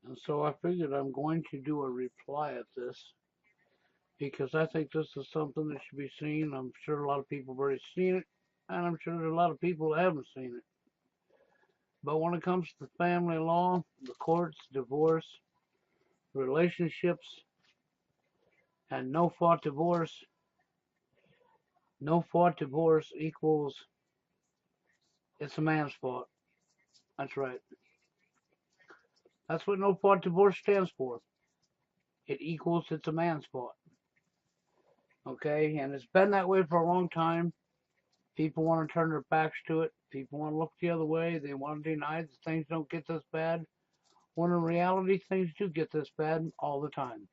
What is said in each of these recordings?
And so I figured I'm going to do a reply at this because I think this is something that should be seen. I'm sure a lot of people have already seen it, and I'm sure there's a lot of people who haven't seen it. But when it comes to family law, the courts, divorce, relationships, and no fault divorce equals it's a man's fault. That's right. That's what no fault divorce stands for. It equals it's a man's fault. Okay, and it's been that way for a long time. People want to turn their backs to it. People want to look the other way. They want to deny that things don't get this bad. When in reality, things do get this bad all the time.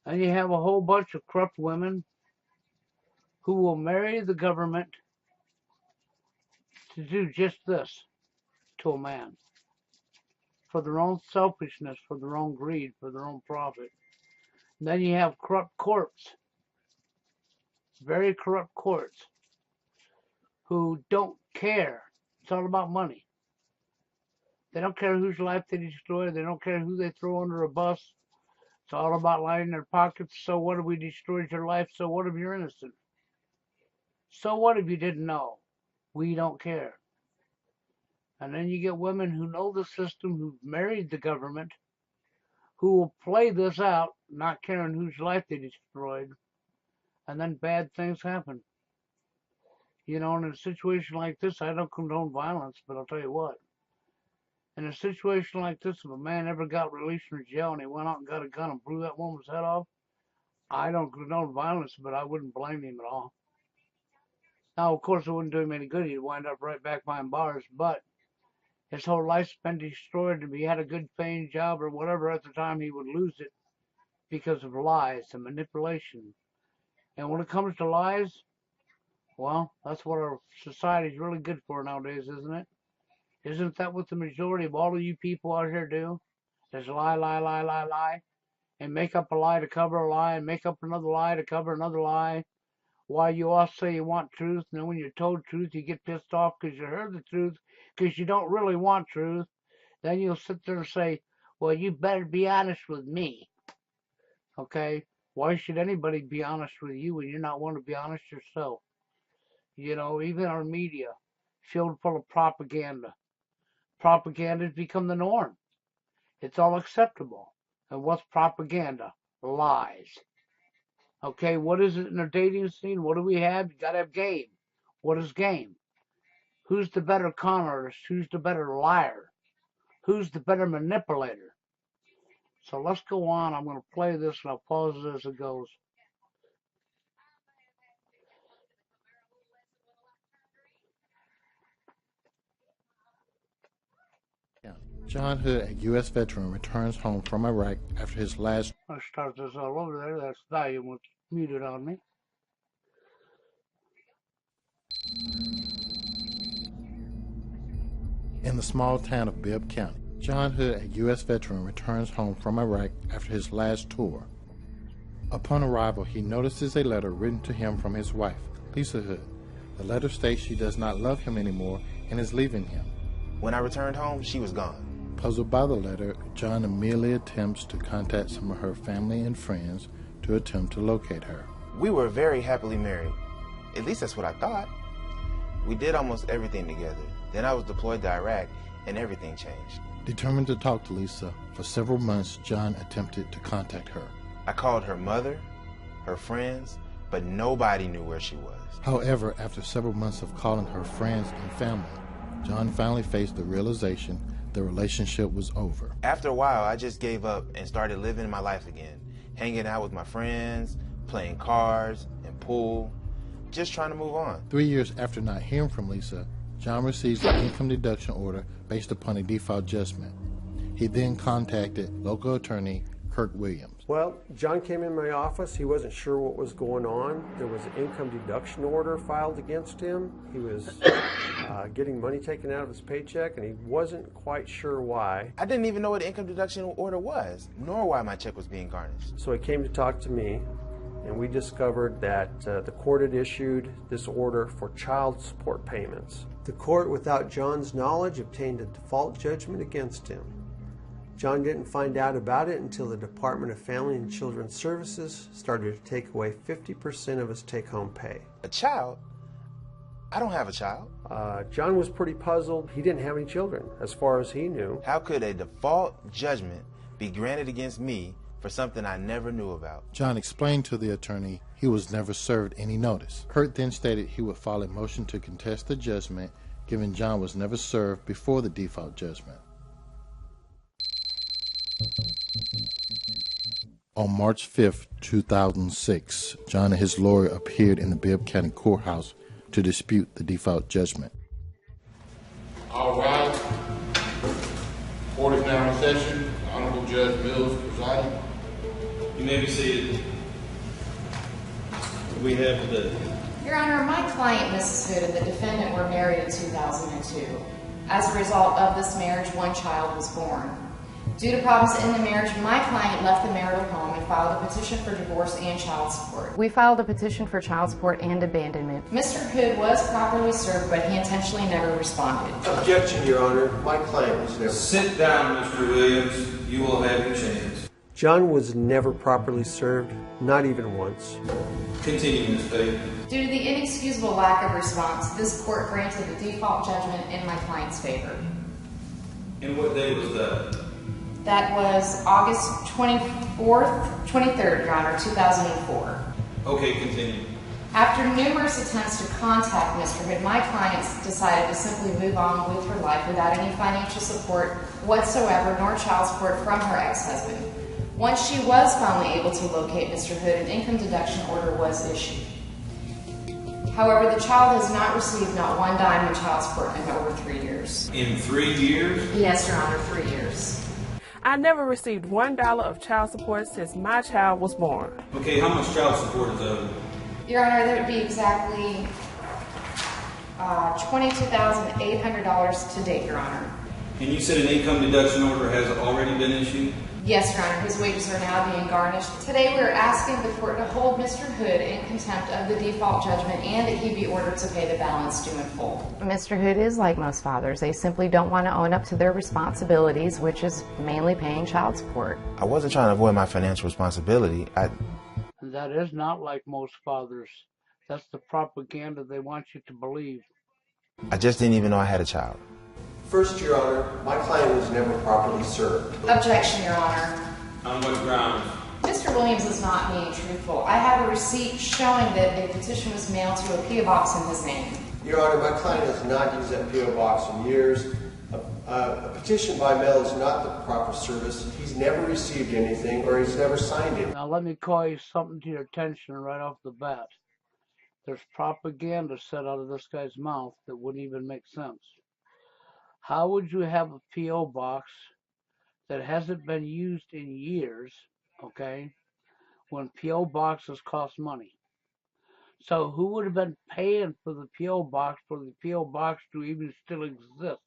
And you have a whole bunch of corrupt women who will marry the government to do just this to a man for their own selfishness, for their own greed, for their own profit. And then you have corrupt courts, very corrupt courts, who don't care. It's all about money. They don't care whose life they destroy. They don't care who they throw under a bus. It's all about lining their pockets. So what if we destroyed your life? So what if you're innocent? So what if you didn't know? We don't care. And then you get women who know the system, who've married the government, who will play this out, not caring whose life they destroyed, and then bad things happen. You know, in a situation like this, I don't condone violence, but I'll tell you what. In a situation like this, if a man ever got released from jail and he went out and got a gun and blew that woman's head off, I don't condone violence, but I wouldn't blame him at all. Now, of course, it wouldn't do him any good. He'd wind up right back behind bars, but his whole life's been destroyed. If he had a good paying job or whatever at the time, he would lose it because of lies and manipulation. And when it comes to lies, well, that's what our society is really good for nowadays, isn't it? Isn't that what the majority of all of you people out here do? Is lie, lie, lie, lie, lie, and make up a lie to cover a lie, and make up another lie to cover another lie. Why you all say you want truth, and then when you're told truth, you get pissed off because you heard the truth, because you don't really want truth. Then you'll sit there and say, well, you better be honest with me. Okay? Why should anybody be honest with you when you're not wanting to be honest yourself? You know, even our media, filled full of propaganda. Propaganda has become the norm. It's all acceptable. And what's propaganda? Lies. Okay, what is it in a dating scene? What do we have? You gotta have game. What is game? Who's the better con artist? Who's the better liar? Who's the better manipulator? So let's go on. I'm going to play this and I'll pause it as it goes. John Hood, a U.S. veteran, returns home from Iraq after his last. I'll start this all over there. That's volume was muted on me. In the small town of Bibb County, John Hood, a U.S. veteran, returns home from Iraq after his last tour. Upon arrival, he notices a letter written to him from his wife, Lisa Hood. The letter states she does not love him anymore and is leaving him. When I returned home, she was gone. Puzzled by the letter, John immediately attempts to contact some of her family and friends to attempt to locate her. We were very happily married. At least that's what I thought. We did almost everything together. Then I was deployed to Iraq, and everything changed. Determined to talk to Lisa, for several months John attempted to contact her. I called her mother, her friends, but nobody knew where she was. However, after several months of calling her friends and family, John finally faced the realization the relationship was over. After a while, I just gave up and started living my life again, hanging out with my friends, playing cards and pool, just trying to move on. 3 years after not hearing from Lisa, John receives an income deduction order based upon a default judgment. He then contacted local attorney Kirk Williams. Well, John came in my office. He wasn't sure what was going on. There was an income deduction order filed against him. He was getting money taken out of his paycheck, and he wasn't quite sure why. I didn't even know what an income deduction order was, nor why my check was being garnished. So he came to talk to me, and we discovered that the court had issued this order for child support payments. The court, without John's knowledge, obtained a default judgment against him. John didn't find out about it until the Department of Family and Children's Services started to take away 50% of his take-home pay. A child? I don't have a child. John was pretty puzzled. He didn't have any children, as far as he knew. How could a default judgment be granted against me for something I never knew about? John explained to the attorney he was never served any notice. Kurt then stated he would file a motion to contest the judgment, given John was never served before the default judgment. On March 5, 2006, John and his lawyer appeared in the Bibb County Courthouse to dispute the default judgment. All right. Court is now in session. Honorable Judge Mills presiding. You may be seated. What do we have today? Your Honor, my client, Mrs. Hood, and the defendant were married in 2002. As a result of this marriage, one child was born. Due to problems in the marriage, my client left the marital home and filed a petition for divorce and child support. We filed a petition for child support and abandonment. Mr. Hood was properly served, but he intentionally never responded. Objection, Your Honor. My client was never... Sit down, Mr. Williams. You will have your chance. John was never properly served, not even once. Continue, Ms. Pate. Due to the inexcusable lack of response, this court granted the default judgment in my client's favor. And what day was that? That was August 23rd, Your Honor, 2004. Okay, continue. After numerous attempts to contact Mr. Hood, my client decided to simply move on with her life without any financial support whatsoever, nor child support from her ex-husband. Once she was finally able to locate Mr. Hood, an income deduction order was issued. However, the child has not received not one dime in child support in over 3 years. In 3 years? Yes, Your Honor, 3 years. I never received $1 of child support since my child was born. Okay, how much child support is owed? Your Honor, that would be exactly $22,800 to date, Your Honor. And you said an income deduction order has already been issued? Yes, Your Honor. His wages are now being garnished. Today we are asking the court to hold Mr. Hood in contempt of the default judgment and that he be ordered to pay the balance due in full. Mr. Hood is like most fathers. They simply don't want to own up to their responsibilities, which is mainly paying child support. I wasn't trying to avoid my financial responsibility. That is not like most fathers. That's the propaganda they want you to believe. I just didn't even know I had a child. First, Your Honor, my client was never properly served. Objection, Your Honor. On what grounds? Mr. Williams is not being truthful. I have a receipt showing that a petition was mailed to a P.O. box in his name. Your Honor, my client has not used that P.O. box in years. A petition by mail is not the proper service. He's never received anything or he's never signed it. Now let me call you something to your attention right off the bat. There's propaganda said out of this guy's mouth that wouldn't even make sense. How would you have a P.O. box that hasn't been used in years, okay, when P.O. boxes cost money? So who would have been paying for the P.O. box for the P.O. box to even still exist?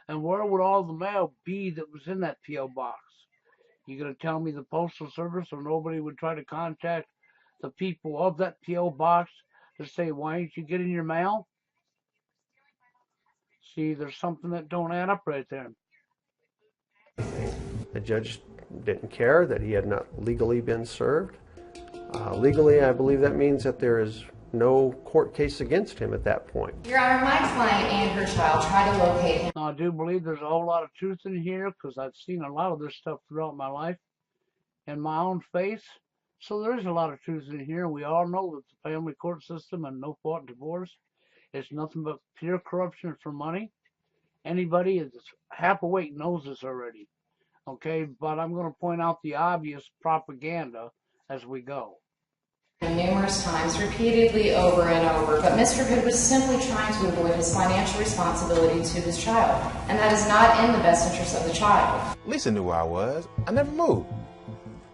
And where would all the mail be that was in that P.O. box? You gonna tell me the Postal Service or nobody would try to contact the people of that P.O. box to say, why ain't you getting your mail? See, there's something that don't add up right there. The judge didn't care that he had not legally been served. Legally, I believe that means that there is no court case against him at that point. Your Honor, my client and her child tried to locate him. Now, I do believe there's a whole lot of truth in here because I've seen a lot of this stuff throughout my life in my own face. So there is a lot of truth in here. We all know that the family court system and no fault divorce is nothing but pure corruption for money. Anybody that's half awake knows this already. Okay, but I'm going to point out the obvious propaganda as we go. Numerous times, repeatedly over and over, but Mr. Hood was simply trying to avoid his financial responsibility to his child, and that is not in the best interest of the child. Lisa knew where I was. I never moved.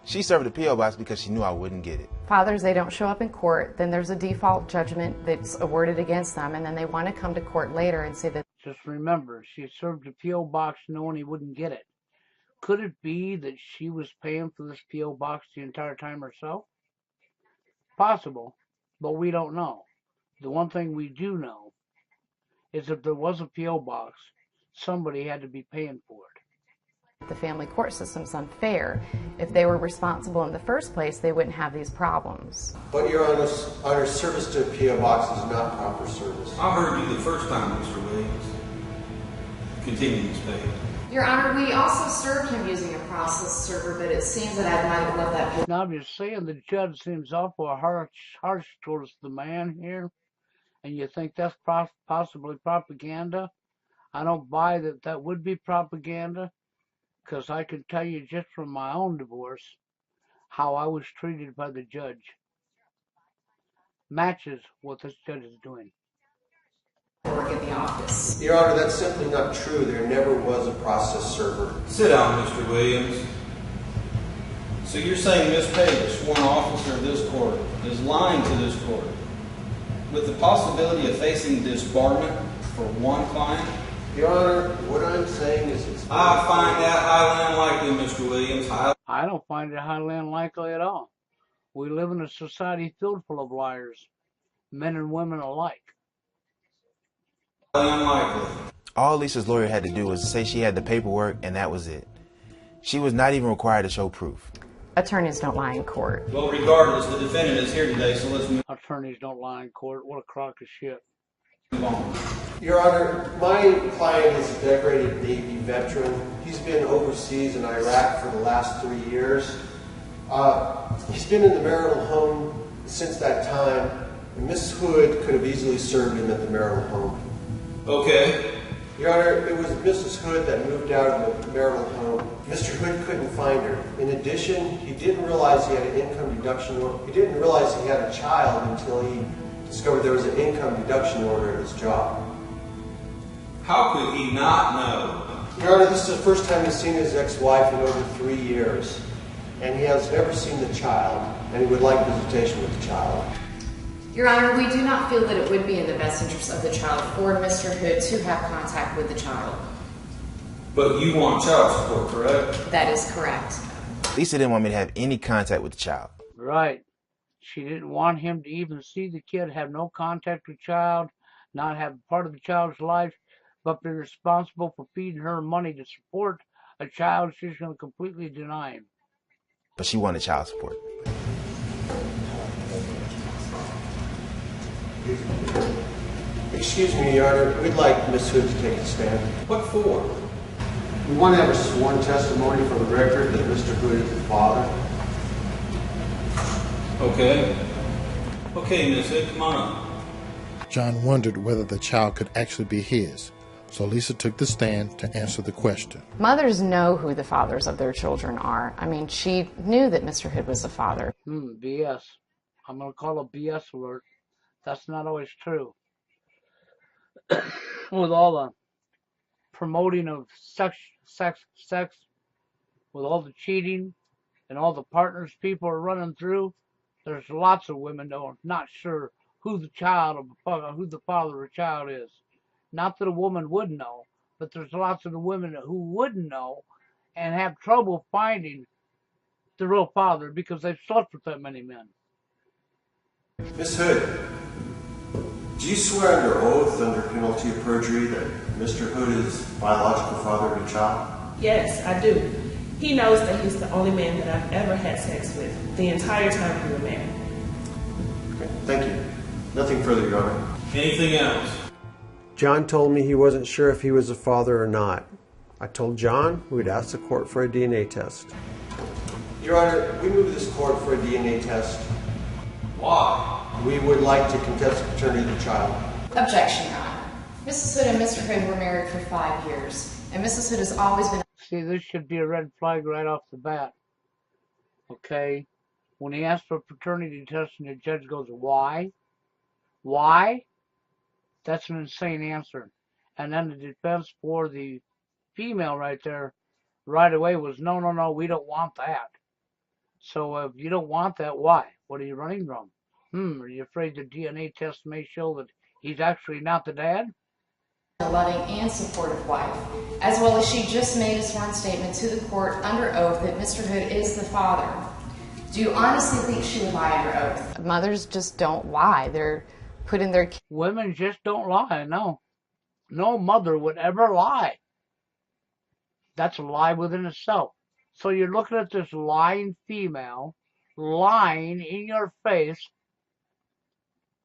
She served the P.O. box because she knew I wouldn't get it. Fathers, they don't show up in court, then there's a default judgment that's awarded against them, and then they want to come to court later and say that. Just remember, she served the P.O. box knowing he wouldn't get it. Could it be that she was paying for this P.O. box the entire time herself? Possible, but we don't know. The one thing we do know is if there was a P.O. box, somebody had to be paying for it. The family court system's unfair. If they were responsible in the first place, they wouldn't have these problems. But Your Honor, service to a P.O. box is not proper service. I heard you the first time, Mr. Williams. Continue, Ms. Page. Your Honor, we also served him using a process server, but it seems that I might have let that go. Now I'm just saying the judge seems awful harsh towards the man here, and you think that's possibly propaganda? I don't buy that that would be propaganda, because I can tell you just from my own divorce how I was treated by the judge. Matches what this judge is doing. Work at the office. Your Honor, that's simply not true. There never was a process server. Sit down, Mr. Williams. So you're saying Ms. Page, a sworn officer of this court, is lying to this court with the possibility of facing disbarment for one client? Your Honor, what I'm saying is it's... I find that highly unlikely, Mr. Williams. I don't find it highly unlikely at all. We live in a society filled full of liars, men and women alike. Highly unlikely. All Lisa's lawyer had to do was say she had the paperwork, and that was it. She was not even required to show proof. Attorneys don't lie in court. Well, regardless, the defendant is here today, so let's move Attorneys don't lie in court. What a crock of shit. on. Your Honor, my client is a decorated Navy veteran. He's been overseas in Iraq for the last 3 years. He's been in the marital home since that time, and Miss Hood could have easily served him at the marital home. Okay. Your Honor, it was Mrs. Hood that moved out of the marital home. Mr. Hood couldn't find her. In addition, he didn't realize he had an income deduction order. He didn't realize he had a child until he discovered there was an income deduction order at his job. How could he not know? Your Honor, this is the first time he's seen his ex-wife in over 3 years, and he has never seen the child, and he would like visitation with the child. Your Honor, we do not feel that it would be in the best interest of the child for Mr. Hood to have contact with the child. But you want child support, correct? That is correct. Lisa didn't want me to have any contact with the child. Right. She didn't want him to even see the kid, have no contact with the child, not have part of the child's life, but be responsible for feeding her money to support a child she's going to completely deny him. But she wanted child support. Excuse me, Your Honor, we'd like Miss Hood to take a stand. What for? We want to have a sworn testimony for the record that Mr. Hood is the father. Okay. Okay, Miss Hood, come on up. John wondered whether the child could actually be his, so Lisa took the stand to answer the question. Mothers know who the fathers of their children are. I mean, she knew that Mr. Hood was the father. BS. I'm going to call a BS alert. That's not always true. With all the promoting of sex, with all the cheating and all the partners people are running through, there's lots of women that are not sure who the father of a child is. Not that a woman would know, but there's lots of the women who wouldn't know and have trouble finding the real father because they've slept with that many men. Miss Hood, do you swear under oath, under penalty of perjury, that Mr. Hood is biological father of your child? Yes, I do. He knows that he's the only man that I've ever had sex with the entire time we were married. Okay, thank you. Nothing further, Your Honor. Anything else? John told me he wasn't sure if he was a father or not. I told John we'd ask the court for a DNA test. Your Honor, we move this court for a DNA test. Why? We would like to contest the paternity of the child. Objection, Your Honor. Mrs. Hood and Mr. Hood were married for 5 years, and Mrs. Hood has always been... See, this should be a red flag right off the bat. Okay? When he asks for a paternity test and the judge goes, why? Why? That's an insane answer. And then the defense for the female right there right away was, no, we don't want that. So if you don't want that, why? What are you running from? Are you afraid the DNA test may show that he's actually not the dad? A loving and supportive wife, as well as she just made a sworn statement to the court under oath that Mr. Hood is the father. Do you honestly think she would lie under oath? Mothers just don't lie. They're putting their... Women just don't lie, no. No mother would ever lie. That's a lie within itself. So you're looking at this lying female, lying in your face.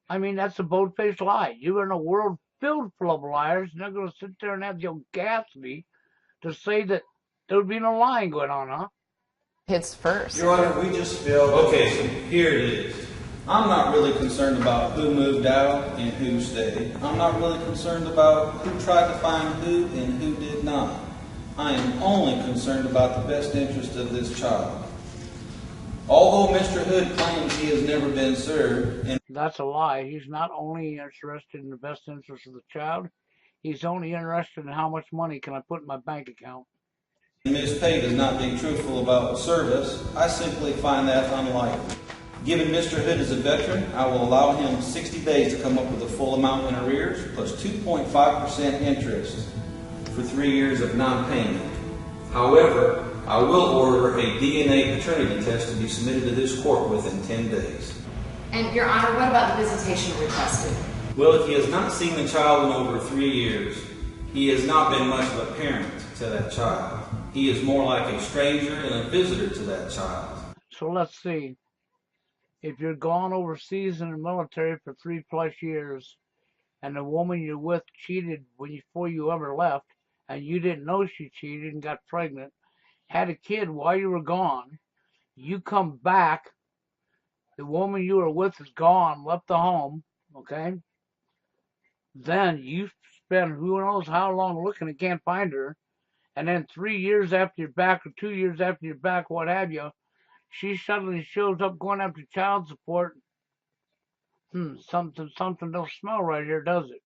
I mean, that's a bold-faced lie. You're in a world filled full of liars, and they're going to sit there and have the audacity to say that there would be no lying going on, huh? Kids first. Your Honor, we just feel... Okay, so here it is. I'm not really concerned about who moved out and who stayed. I'm not really concerned about who tried to find who and who did not. I am only concerned about the best interest of this child. Although Mr. Hood claims he has never been served... and that's a lie. He's not only interested in the best interest of the child, he's only interested in how much money can I put in my bank account. Ms. Pate is not being truthful about service. I simply find that unlikely. Given Mr. Hood is a veteran, I will allow him 60 days to come up with the full amount in arrears plus 2.5% interest for 3 years of non-payment. However, I will order a DNA paternity test to be submitted to this court within 10 days. And, Your Honor, what about the visitation requested? Well, if he has not seen the child in over 3 years, he has not been much of a parent to that child. He is more like a stranger and a visitor to that child. So let's see. If you're gone overseas in the military for 3+ years, and the woman you're with cheated before you ever left, and you didn't know she cheated and got pregnant, had a kid while you were gone, you come back, the woman you were with is gone, left the home, okay? Then you spend who knows how long looking and can't find her, and then 3 years after you're back, or 2 years after you're back, what have you, she suddenly shows up going after child support. Something don't smell right here, does it?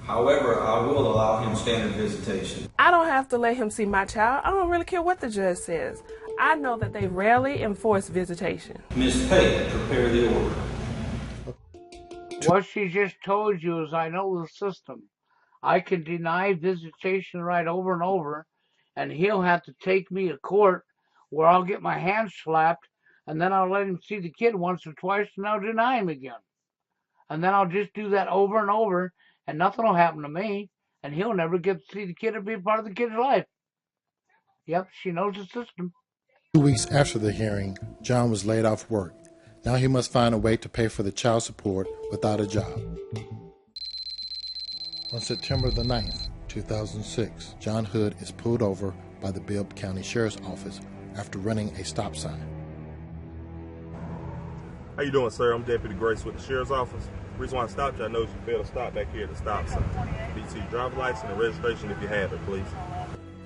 However, I will allow him standard visitation. I don't have to let him see my child. I don't really care what the judge says. I know that they rarely enforce visitation. Ms. Pate, prepare the order. What she just told you is I know the system. I can deny visitation right over and over, and he'll have to take me to court where I'll get my hand slapped, and then I'll let him see the kid once or twice, and I'll deny him again. And then I'll just do that over and over, and nothing will happen to me, and he'll never get to see the kid or be a part of the kid's life. Yep, she knows the system. 2 weeks after the hearing, John was laid off work. Now he must find a way to pay for the child support without a job. On September the 9th, 2006, John Hood is pulled over by the Bibb County Sheriff's Office after running a stop sign. How you doing, sir? I'm Deputy Grace with the Sheriff's Office. The reason why I stopped you, I noticed you failed to stop back here at the stop sign. Need to see your driver's license and registration if you have it, please.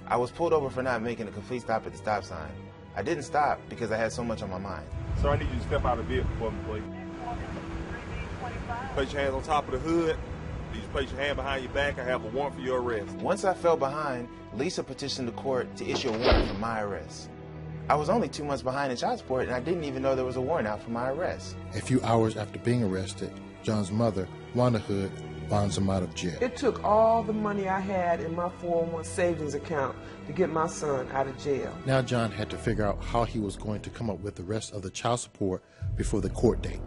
I was pulled over for not making a complete stop at the stop sign. I didn't stop because I had so much on my mind. Sir, I need you to step out of the vehicle for me, please. Place your hands on top of the hood. Please place your hand behind your back. I have a warrant for your arrest. Once I fell behind, Lisa petitioned the court to issue a warrant for my arrest. I was only 2 months behind in child support, and I didn't even know there was a warrant out for my arrest. A few hours after being arrested, John's mother, Wanda Hood, bonds him out of jail. It took all the money I had in my 401 savings account to get my son out of jail. Now John had to figure out how he was going to come up with the rest of the child support before the court date.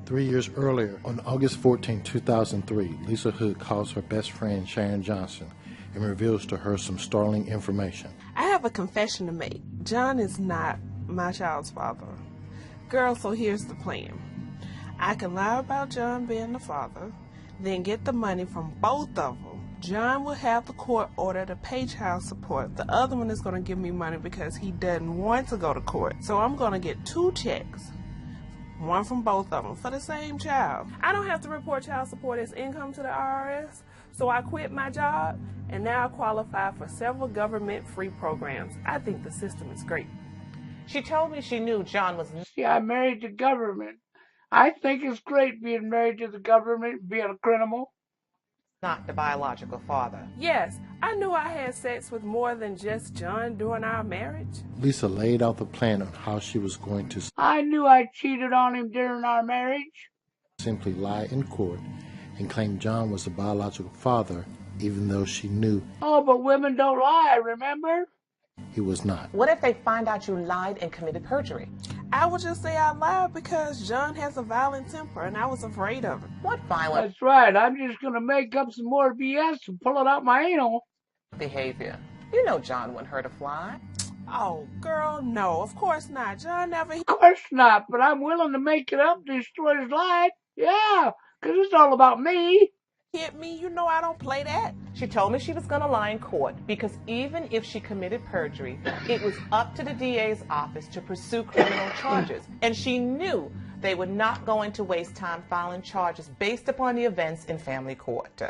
3 years earlier, on August 14, 2003, Lisa Hood calls her best friend Sharon Johnson and reveals to her some startling information. I have a confession to make. John is not my child's father. Girl, so here's the plan. I can lie about John being the father, then get the money from both of them. John will have the court order to pay child support. The other one is going to give me money because he doesn't want to go to court. So I'm going to get 2 checks, one from both of them for the same child. I don't have to report child support as income to the IRS, so I quit my job, and now I qualify for several government-free programs. I think the system is great. She told me she knew John was... See, I married the government. I think it's great being married to the government, being a criminal. Not the biological father. Yes, I knew I had sex with more than just John during our marriage. Lisa laid out the plan on how she was going to I knew I cheated on him during our marriage. Simply lie in court and claim John was the biological father, even though she knew. Oh, but women don't lie, remember? He was not. What if they find out you lied and committed perjury? I would just say out loud because John has a violent temper and I was afraid of him. What violent That's right. I'm just going to make up some more BS and pull it out my anal. behavior? You know John wouldn't hurt a fly. Oh, girl, no, of course not. John never... Of course not, but I'm willing to make it up to destroy his life. Yeah, because it's all about me. hit me. You know I don't play that. She told me she was going to lie in court because even if she committed perjury, it was up to the DA's office to pursue criminal charges. And she knew they were not going to waste time filing charges based upon the events in family court.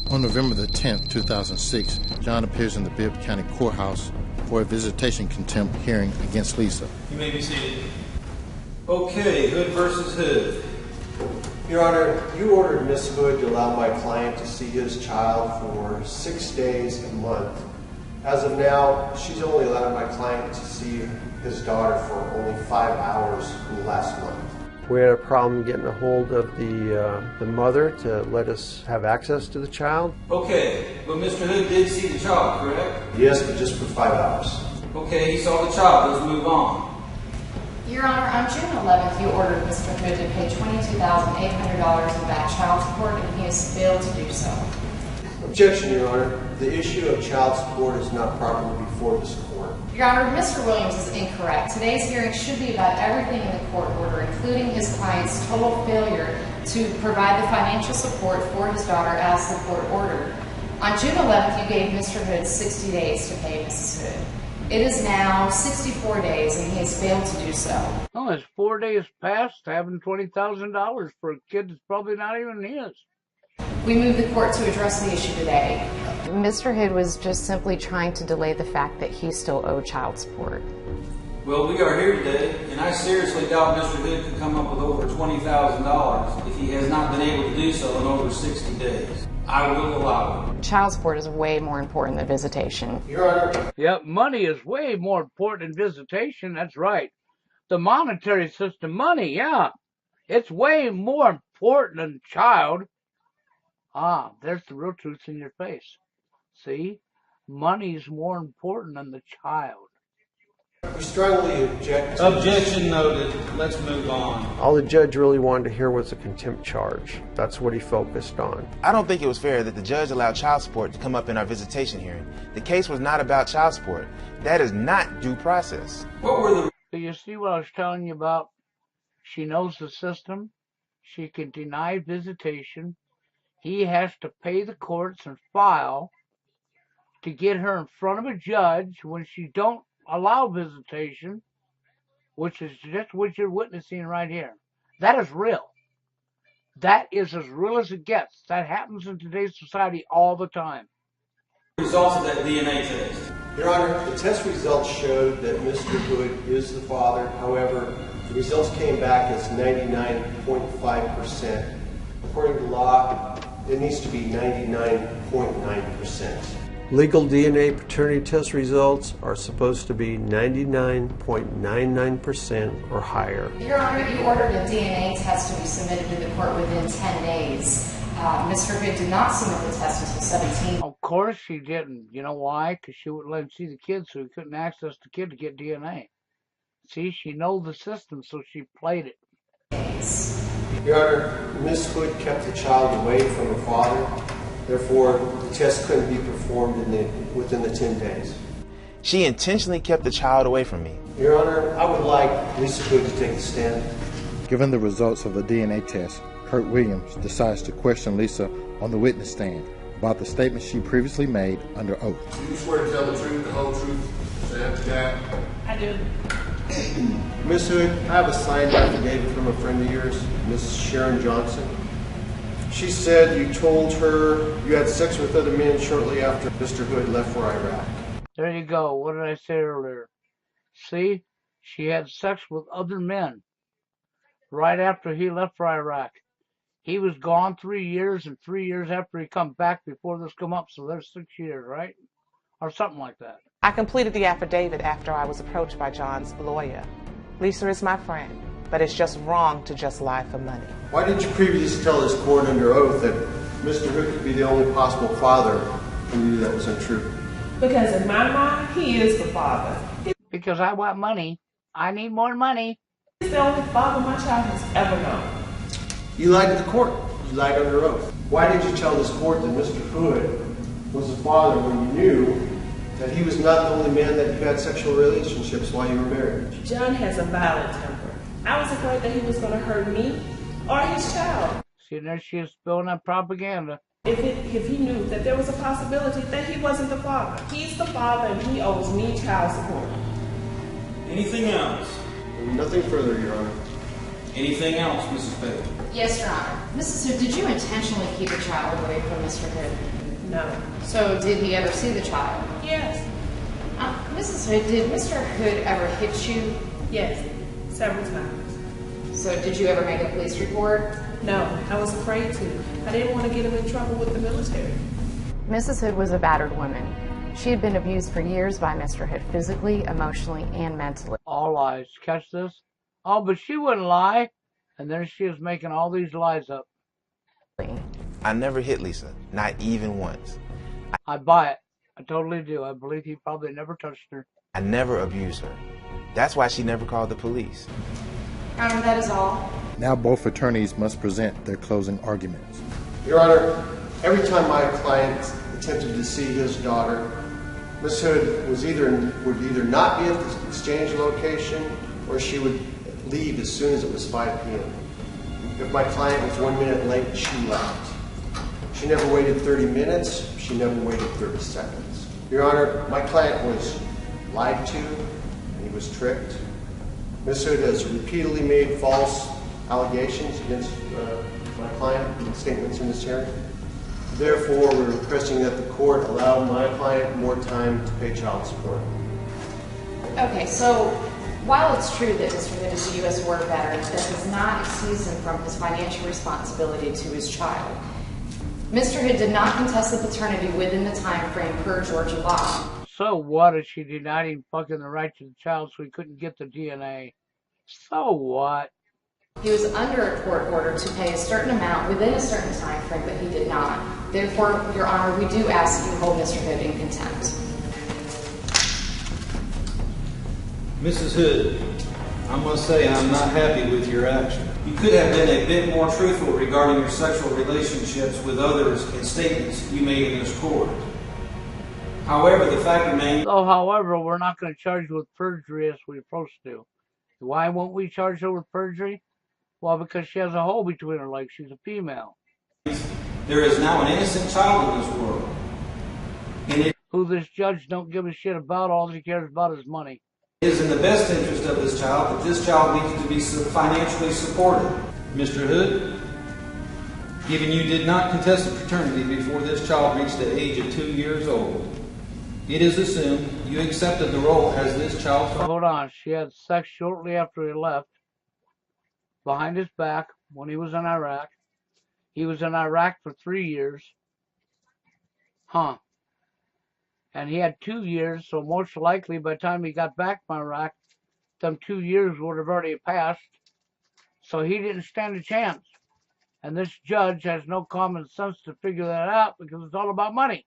On November the 10th, 2006, John appears in the Bibb County Courthouse for a visitation contempt hearing against Lisa. You may be seated. Okay, Hood versus Hood. Your Honor, you ordered Miss Hood to allow my client to see his child for 6 days a month. As of now, she's only allowed my client to see his daughter for only 5 hours in the last month. We had a problem getting a hold of the mother to let us have access to the child. Okay, but Mr. Hood did see the child, correct? Yes, but just for 5 hours. Okay, he saw the child. Let's move on. Your Honor, on June 11th, you ordered Mr. Hood to pay $22,800 in back child support, and he has failed to do so. Objection, Your Honor. The issue of child support is not properly before this court. Your Honor, Mr. Williams is incorrect. Today's hearing should be about everything in the court order, including his client's total failure to provide the financial support for his daughter as the court ordered. On June 11th, you gave Mr. Hood 60 days to pay Mrs. Hood. It is now 64 days, and he has failed to do so. Oh, it's 4 days past having $20,000 for a kid that's probably not even his. We move the court to address the issue today. Mr. Hood was just simply trying to delay the fact that he still owed child support. Well, we are here today, and I seriously doubt Mr. Hood could come up with over $20,000 if he has not been able to do so in over 60 days. I will allow it. Child support is way more important than visitation. Your Honor. Yep, money is way more important than visitation. That's right. The monetary system, money, yeah. It's way more important than child. Ah, there's the real truth in your face. See? Money's more important than the child. We strongly object. Objection noted. Let's move on. All the judge really wanted to hear was a contempt charge. That's what he focused on. I don't think it was fair that the judge allowed child support to come up in our visitation hearing. The case was not about child support. That is not due process. What were the... Do you see what I was telling you about? She knows the system. She can deny visitation. He has to pay the courts and file to get her in front of a judge when she don't allow visitation, which is just what you're witnessing right here. That is real. That is as real as it gets. That happens in today's society all the time. Results of that DNA test? Your Honor, the test results showed that Mr. Hood is the father. However, the results came back as 99.5%. According to law, it needs to be 99.9%. Legal DNA paternity test results are supposed to be 99.99% or higher. Your Honor, you ordered a DNA test to be submitted to the court within 10 days. Mr. Hood did not submit the test until 17. Of course she didn't. You know why? Because she wouldn't let him see the kid, so he couldn't access the kid to get DNA. See, she knows the system, so she played it. Your Honor, Ms. Hood kept the child away from her father. Therefore, the test couldn't be performed within the 10 days. She intentionally kept the child away from me. Your Honor, I would like Lisa Hood to take the stand. Given the results of the DNA test, Kurt Williams decides to question Lisa on the witness stand about the statement she previously made under oath. Do you swear to tell the truth, the whole truth, so after that? I do. Ms. Hood, I have a signed affidavit from a friend of yours, Ms. Sharon Johnson. She said you told her you had sex with other men shortly after Mr. Hood left for Iraq. There you go. What did I say earlier? See? She had sex with other men right after he left for Iraq. He was gone 3 years, and 3 years after he come back before this come up, so there's 6 years, right? Or something like that. I completed the affidavit after I was approached by John's lawyer. Lisa is my friend, but it's just wrong to just lie for money. Why didn't you previously tell this court under oath that Mr. Hood could be the only possible father when you knew that was untrue? Because in my mind, he is the father. Because I want money. I need more money. He's the only father my child has ever known. You lied to the court. You lied under oath. Why did you tell this court that Mr. Hood was the father when you knew that he was not the only man that you had sexual relationships while you were married? John has a violent temper. I was afraid that he was going to hurt me or his child. See, there she is spilling that propaganda. If he knew that there was a possibility that he wasn't the father. He's the father and he owes me child support. Anything else? Nothing further, Your Honor. Anything else, Mrs. Bailey? Yes, Your Honor. Mrs. Hood, did you intentionally keep your child away from Mr. Hood? No. So did he ever see the child? Yes. Mrs. Hood, did Mr. Hood ever hit you? Yes, several times. So did you ever make a police report? No, I was afraid to. I didn't want to get him in trouble with the military. Mrs. Hood was a battered woman. She had been abused for years by Mr. Hood, physically, emotionally, and mentally. All lies. Catch this? Oh, but she wouldn't lie. And there she is making all these lies up. I never hit Lisa, not even once. I buy it. I totally do. I believe he probably never touched her. I never abused her. That's why she never called the police. Your Honor, that is all. Now both attorneys must present their closing arguments. Your Honor, every time my client attempted to see his daughter, Ms. Hood would either not be at the exchange location or she would leave as soon as it was 5 p.m. If my client was 1 minute late, she left. She never waited 30 minutes. She never waited 30 seconds. Your Honor, my client was lied to and he was tricked. Ms. Hood has repeatedly made false allegations against my client in statements in this hearing. Therefore, we're requesting that the court allow my client more time to pay child support. Okay, so while it's true that Mr. Hood is a U.S. war veteran, that does not excuse him from his financial responsibility to his child. Mr. Hood did not contest the paternity within the time frame per Georgia law. So what if she denied him fucking the right to the child so he couldn't get the DNA? So what? He was under a court order to pay a certain amount within a certain time frame, but he did not. Therefore, Your Honor, we do ask you hold Mr. Hood in contempt. Mrs. Hood, I must say I'm not happy with your action. You could have been a bit more truthful regarding your sexual relationships with others in statements you made in this court. However, the fact remains... So, however, we're not going to charge you with perjury as we're supposed to. Why won't we charge her with perjury? Well, because she has a hole between her legs. She's a female. There is now an innocent child in this world. And who this judge don't give a shit about. All he cares about is money. It is in the best interest of this child that this child needs to be financially supported. Mr. Hood, given you did not contest the paternity before this child reached the age of 2 years old, it is assumed you accepted the role as this child's father. Hold on. She had sex shortly after he left, behind his back, when he was in Iraq. He was in Iraq for 3 years. And he had 2 years, so most likely by the time he got back from Iraq, them 2 years would have already passed. So he didn't stand a chance. And this judge has no common sense to figure that out because it's all about money.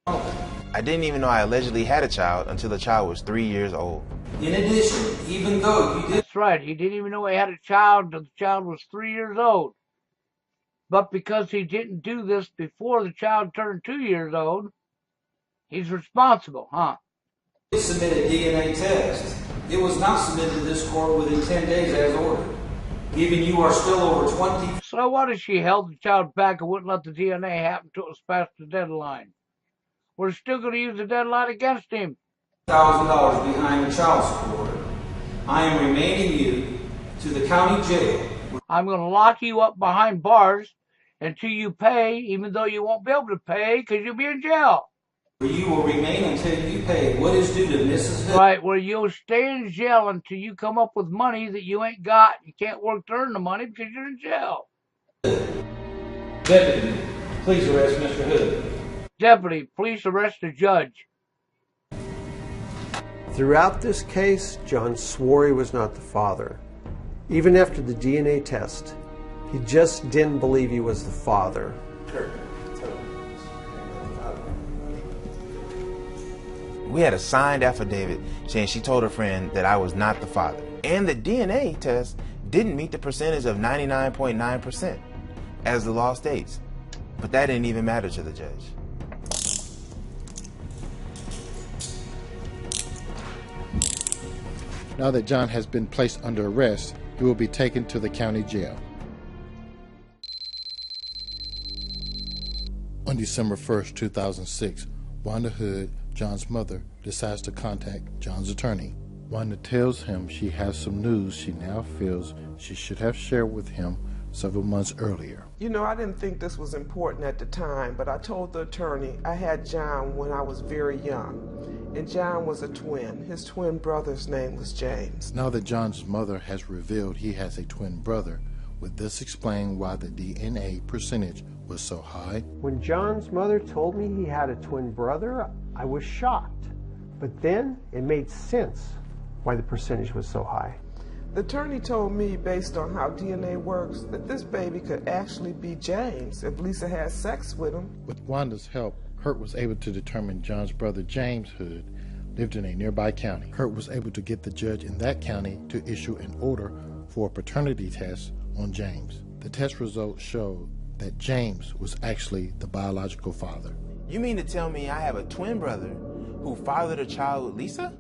I didn't even know I allegedly had a child until the child was 3 years old. In addition, even though you did... That's right. He didn't even know he had a child until the child was 3 years old. But because he didn't do this before the child turned 2 years old, he's responsible, He submitted a DNA test. It was not submitted to this court within 10 days as ordered. Given you are still over 20... So what if she held the child back and wouldn't let the DNA happen until it was past the deadline? We're still going to use the deadline against him. $1,000 behind the child support. I am remaining you to the county jail. I'm going to lock you up behind bars until you pay, even though you won't be able to pay because you'll be in jail. Where you will remain until you pay what is due to Mrs. Hood. Right, where you'll stay in jail until you come up with money that you ain't got. You can't work to earn the money because you're in jail. Deputy, please arrest Mr. Hood. Deputy, please arrest the judge. Throughout this case, John swore he was not the father. Even after the DNA test, he just didn't believe he was the father. We had a signed affidavit saying she told her friend that I was not the father. And the DNA test didn't meet the percentage of 99.9%, as the law states. But that didn't even matter to the judge. Now that John has been placed under arrest, he will be taken to the county jail. On December 1st, 2006, Wanda Hood, John's mother, decides to contact John's attorney. Wanda tells him she has some news she now feels she should have shared with him several months earlier. You know, I didn't think this was important at the time, but I told the attorney I had John when I was very young. And John was a twin. His twin brother's name was James. Now that John's mother has revealed he has a twin brother, would this explain why the DNA percentage was so high? When John's mother told me he had a twin brother, I was shocked. But then it made sense why the percentage was so high. The attorney told me, based on how DNA works, that this baby could actually be James if Lisa had sex with him. With Wanda's help, Kurt was able to determine John's brother James Hood lived in a nearby county. Kurt was able to get the judge in that county to issue an order for a paternity test on James. The test results showed that James was actually the biological father. You mean to tell me I have a twin brother who fathered a child with Lisa?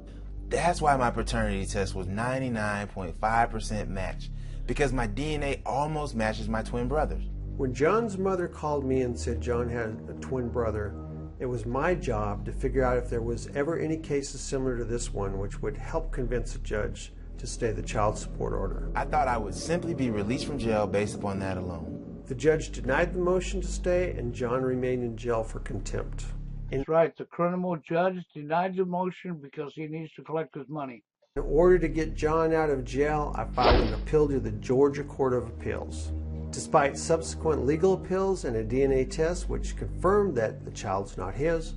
That's why my paternity test was 99.5% match, because my DNA almost matches my twin brother's. When John's mother called me and said John had a twin brother, it was my job to figure out if there was ever any cases similar to this one which would help convince a judge to stay the child support order. I thought I would simply be released from jail based upon that alone. The judge denied the motion to stay, and John remained in jail for contempt. That's right, the criminal judge denied the motion because he needs to collect his money. In order to get John out of jail, I filed an appeal to the Georgia Court of Appeals. Despite subsequent legal appeals and a DNA test which confirmed that the child's not his,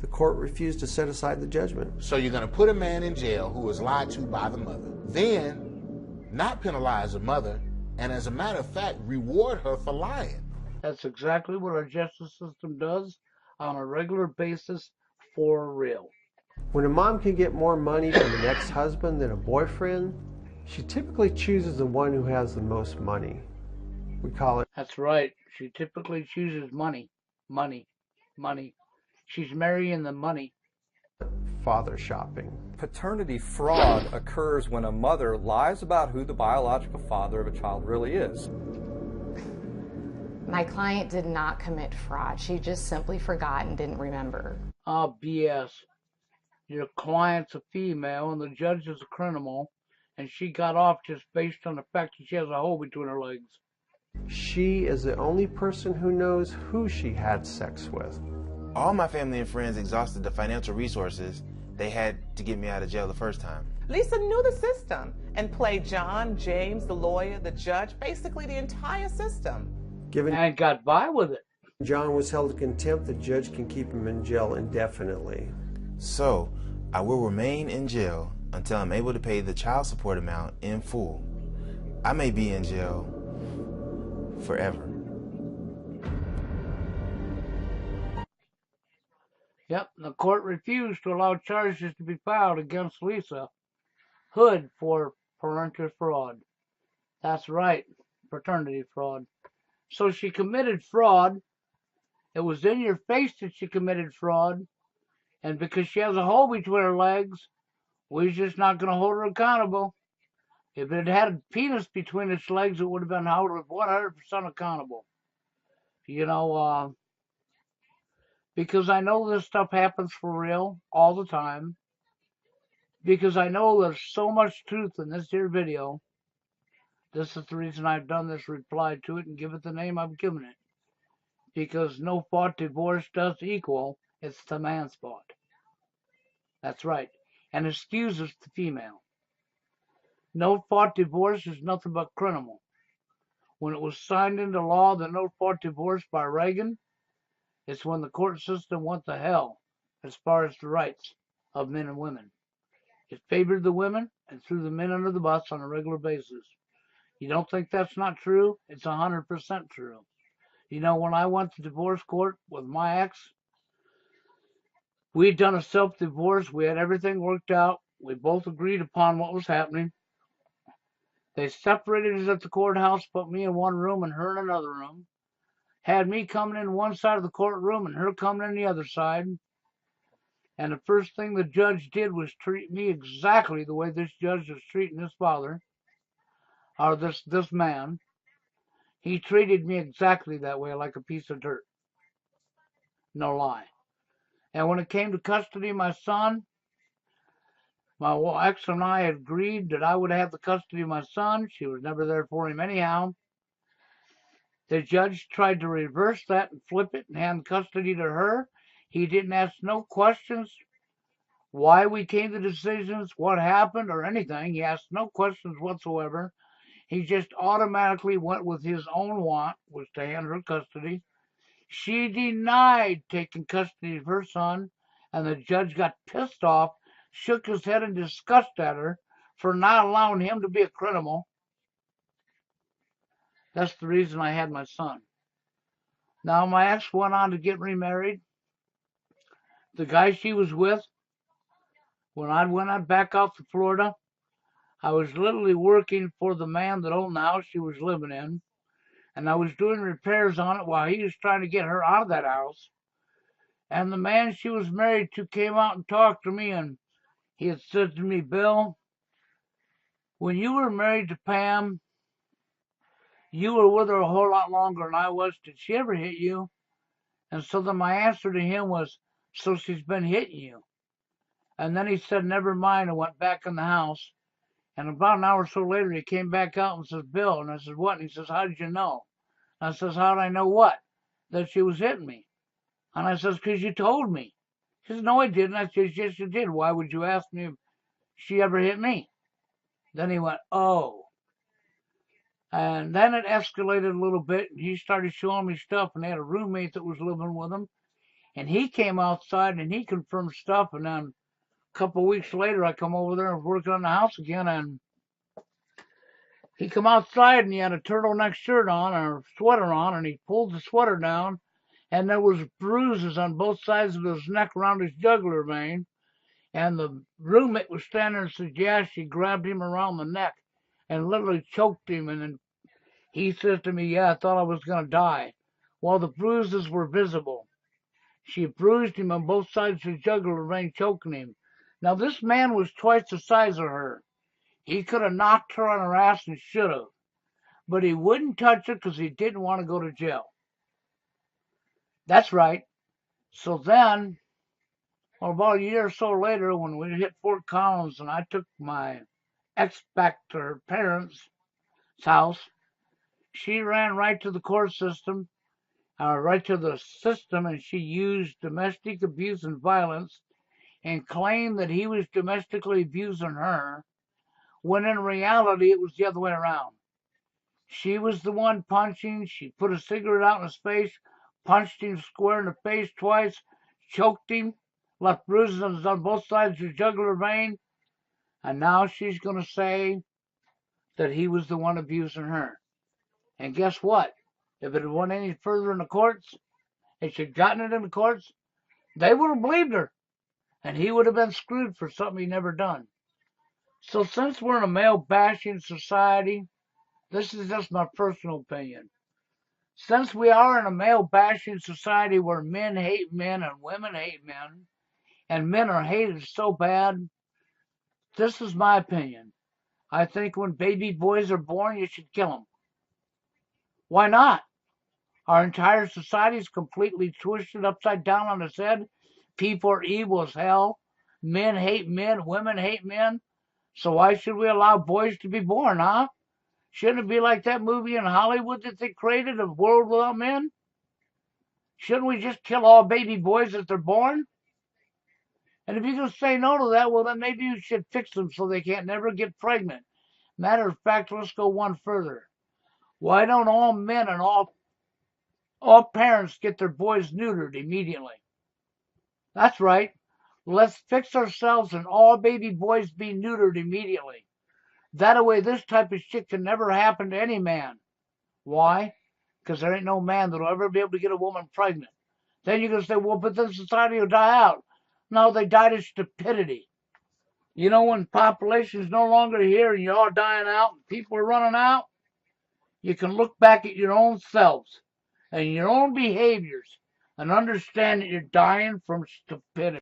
the court refused to set aside the judgment. So you're going to put a man in jail who was lied to by the mother, then not penalize the mother, and as a matter of fact, reward her for lying. That's exactly what our justice system does on a regular basis for real. When a mom can get more money from an ex-husband than a boyfriend, she typically chooses the one who has the most money. We call it... That's right. She typically chooses money. Money. Money. She's marrying the money. Father shopping. Paternity fraud occurs when a mother lies about who the biological father of a child really is. My client did not commit fraud. She just simply forgot and didn't remember. BS. Your client's a female and the judge is a criminal, and she got off just based on the fact that she has a hole between her legs. She is the only person who knows who she had sex with. All my family and friends exhausted the financial resources they had to get me out of jail the first time. Lisa knew the system and played John, James, the lawyer, the judge, basically the entire system. And got by with it. John was held in contempt. The judge can keep him in jail indefinitely. So, I will remain in jail until I'm able to pay the child support amount in full. I may be in jail forever. Yep, the court refused to allow charges to be filed against Lisa Hood for parental fraud. That's right, paternity fraud. So she committed fraud. It was in your face that she committed fraud. And because she has a hole between her legs, we're just not going to hold her accountable. If it had a penis between its legs, it would have been held 100% accountable. You know, because I know this stuff happens for real all the time. Because I know there's so much truth in this here video. This is the reason I've done this reply to it and give it the name I've given it. Because no fault divorce does equal, it's the man's fault. That's right. And excuses the female. No fault divorce is nothing but criminal. When it was signed into law, the no fault divorce by Reagan, it's when the court system went to hell as far as the rights of men and women. It favored the women and threw the men under the bus on a regular basis. You don't think that's not true? It's 100% true. You know, when I went to divorce court with my ex, We'd done a self-divorce. We had everything worked out. We both agreed upon what was happening. They separated us at the courthouse, put me in one room and her in another room. Had me coming in one side of the courtroom and her coming in the other side. And the first thing the judge did was treat me exactly the way this judge was treating his father, or this man. He treated me exactly that way, like a piece of dirt. No lie. And when it came to custody of my son, my ex and I had agreed that I would have the custody of my son. She was never there for him anyhow. The judge tried to reverse that and flip it and hand custody to her. He didn't ask no questions why we came to decisions, what happened, or anything. He asked no questions whatsoever. He just automatically went with his own want, was to hand her custody. She denied taking custody of her son, and the judge got pissed off, shook his head in disgust at her for not allowing him to be a criminal. That's the reason I had my son. Now, my ex went on to get remarried. The guy she was with, when I went back out to Florida, I was literally working for the man that owned the house she was living in, and I was doing repairs on it while he was trying to get her out of that house. And the man she was married to came out and talked to me, and he had said to me, Bill, when you were married to Pam, you were with her a whole lot longer than I was. Did she ever hit you? And so then my answer to him was, so she's been hitting you. And then he said, never mind, and went back in the house. And about an hour or so later, he came back out and says, Bill. And I said, what? And he says, how did you know? And I says, how did I know what? That she was hitting me. And I says, because you told me. He says, no, I didn't. I says, yes, you did. Why would you ask me if she ever hit me? Then he went, oh. And then it escalated a little bit. And he started showing me stuff. And they had a roommate that was living with him. And he came outside and he confirmed stuff. And then a couple of weeks later, I come over there and was working on the house again. And he come outside and he had a turtleneck shirt on or sweater on. And he pulled the sweater down. And there was bruises on both sides of his neck around his jugular vein. And the roommate was standing and said, yeah, she grabbed him around the neck and literally choked him. And then he says to me, yeah, I thought I was going to die. Well, the bruises were visible. She bruised him on both sides of his jugular vein, choking him. Now, this man was twice the size of her. He could have knocked her on her ass and should have. But he wouldn't touch her because he didn't want to go to jail. That's right. So then, well, about a year or so later, when we hit Fort Collins and I took my ex back to her parents' house, she ran right to the court system, right to the system, and she used domestic abuse and violence and claimed that he was domestically abusing her, when in reality it was the other way around. She was the one punching. She put a cigarette out in his face, punched him square in the face twice, choked him, left bruises on both sides of his jugular vein, and now she's going to say that he was the one abusing her. And guess what? If it had went any further in the courts, if she'd gotten it in the courts, they would have believed her, and he would have been screwed for something he never done. So since we're in a male-bashing society, this is just my personal opinion. Since we are in a male-bashing society where men hate men and women hate men, and men are hated so bad, this is my opinion. I think when baby boys are born, you should kill them. Why not? Our entire society is completely twisted upside down on its head. People are evil as hell. Men hate men, women hate men. So why should we allow boys to be born, huh? Shouldn't it be like that movie in Hollywood that they created, A World Without Men? Shouldn't we just kill all baby boys as they're born? And if you're going to say no to that, well, then maybe you should fix them so they can't never get pregnant. Matter of fact, let's go one further. Why don't all men and all parents get their boys neutered immediately? That's right. Let's fix ourselves and all baby boys be neutered immediately. That way this type of shit can never happen to any man. Why? Because there ain't no man that'll ever be able to get a woman pregnant. Then you're going to say, well, but then society will die out. No, they died of stupidity. You know, when population's no longer here and you're all dying out and people are running out, you can look back at your own selves and your own behaviors and understand that you're dying from stupidity.